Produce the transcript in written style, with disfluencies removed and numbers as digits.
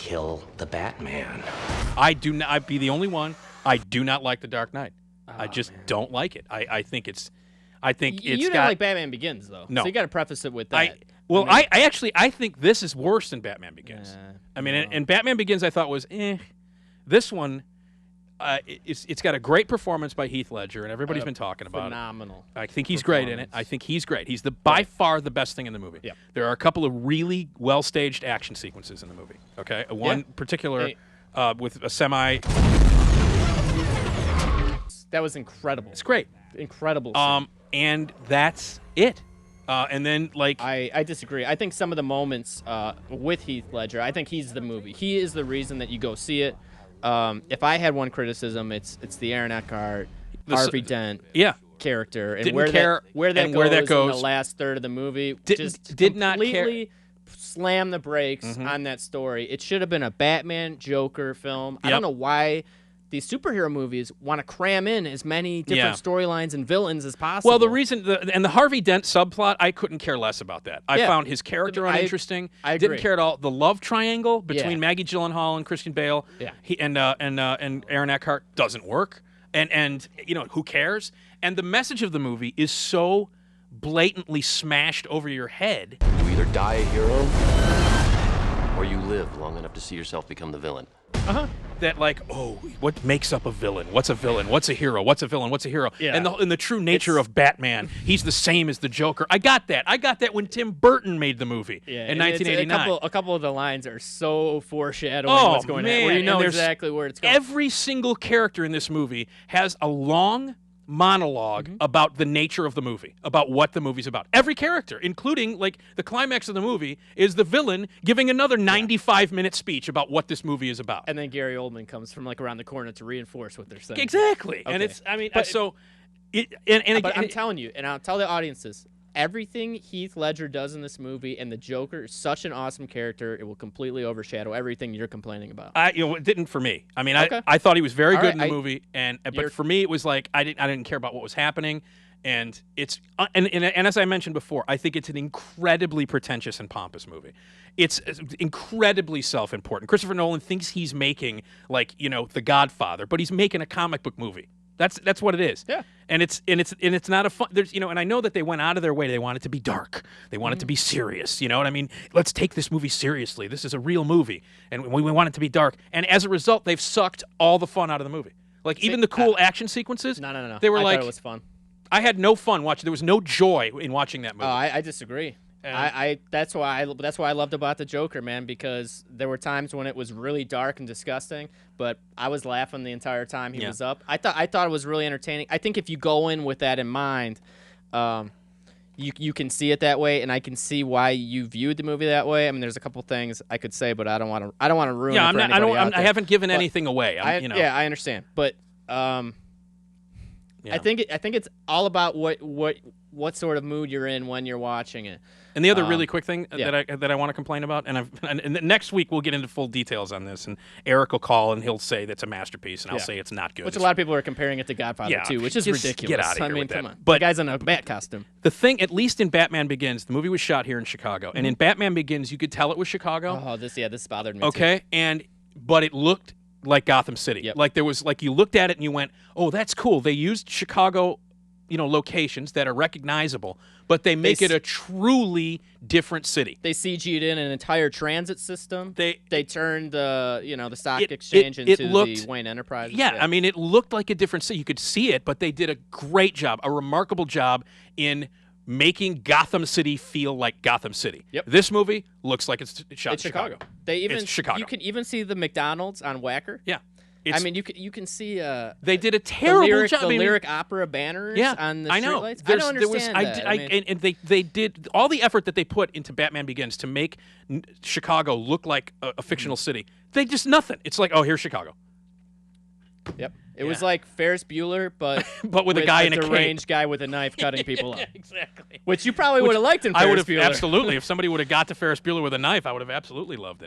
kill the Batman. I'd be the only one. I do not like The Dark Knight. I just don't like it. I think it's You didn't like Batman Begins, though. No. So you got to preface it with that. I think this is worse than Batman Begins. And Batman Begins I thought was This one, it's got a great performance by Heath Ledger, and everybody's been talking about phenomenal. it. I think he's great in it. I think he's great. He's by far the best thing in the movie. Yep. There are a couple of really well-staged action sequences in the movie. Okay, one particular with a semi. That was incredible. It's great. Incredible. And that's it. And then, like... I disagree. I think some of the moments with Heath Ledger, I think he's the movie. He is the reason that you go see it. If I had one criticism, it's the Aaron Eckhart, Harvey Dent character. And where that goes in the last third of the movie. Did not completely slam the brakes on that story. It should have been a Batman, Joker film. I don't know why... These superhero movies want to cram in as many different storylines and villains as possible. Well, the reason the Harvey Dent subplot, I couldn't care less about that. I found his character uninteresting. I agree. Didn't care at all. The love triangle between Maggie Gyllenhaal and Christian Bale, and Aaron Eckhart doesn't work. And who cares? And the message of the movie is so blatantly smashed over your head. You either die a hero, or you live long enough to see yourself become the villain. That what makes up a villain? What's a villain? What's a hero? What's a villain? What's a hero? Yeah. And the true nature of Batman, he's the same as the Joker. I got that. I got that when Tim Burton made the movie in 1989. A couple of the lines are so foreshadowing what's going on. Where you know exactly where it's going. Every single character in this movie has a long monologue about the nature of the movie, about what the movie's about. Every character, including the climax of the movie, is the villain giving another 95-minute speech about what this movie is about. And then Gary Oldman comes from around the corner to reinforce what they're saying. Exactly. Okay. And it's but I'm telling you, and I'll tell the audiences, everything Heath Ledger does in this movie and the Joker is such an awesome character, it will completely overshadow everything you're complaining about. It didn't for me. I mean, I thought he was very good in the movie, but for me, it was like I didn't care about what was happening, and it's and as I mentioned before, I think it's an incredibly pretentious and pompous movie. It's incredibly self-important. Christopher Nolan thinks he's making The Godfather, but he's making a comic book movie. That's what it is. Yeah. And it's not a fun. There's and I know that they went out of their way. They want it to be dark. They want it to be serious. You know what I mean? Let's take this movie seriously. This is a real movie, and we want it to be dark. And as a result, they've sucked all the fun out of the movie. Even the cool action sequences. No. They were I thought it was fun. I had no fun watching. There was no joy in watching that movie. Oh, I disagree. That's why I loved about the Joker, man, because there were times when it was really dark and disgusting, but I was laughing the entire time he was up. I thought it was really entertaining. I think if you go in with that in mind, you can see it that way, and I can see why you viewed the movie that way. I mean, there's a couple things I could say, but I don't want to ruin it for anybody out there. I haven't given anything away. Yeah, I understand, but I think it's all about what sort of mood you're in when you're watching it. And the other really quick thing that I want to complain about, and next week we'll get into full details on this, and Eric will call and he'll say that's a masterpiece, and I'll say it's not good. Which a lot of people are comparing it to Godfather 2, which is ridiculous. Get out of here with that. Come on. But the guy's in a bat costume. The thing, at least in Batman Begins, the movie was shot here in Chicago, and in Batman Begins you could tell it was Chicago. Oh, this bothered me. Okay, but it looked like Gotham City. Yep. There was you looked at it and you went, oh, that's cool. They used Chicago locations that are recognizable, but they make it a truly different city. They CG'd in an entire transit system. They turned the stock exchange it into looked, the Wayne Enterprises. Yeah, I mean, it looked like a different city. You could see it, but they did a great job, a remarkable job in making Gotham City feel like Gotham City. Yep. This movie looks like it's shot in Chicago. It's Chicago. You can even see the McDonald's on Whacker. Yeah. You can see they did a terrible job. The lyric opera banners on the streetlights. I don't understand that. And they did all the effort that they put into Batman Begins to make Chicago look like a fictional city. They just nothing. It's like, oh, here's Chicago. Yep. It was like Ferris Bueller, but with a guy in a deranged guy with a knife cutting people up. Exactly. Which you probably would have liked in Ferris Bueller. Absolutely. If somebody would have got to Ferris Bueller with a knife, I would have absolutely loved it.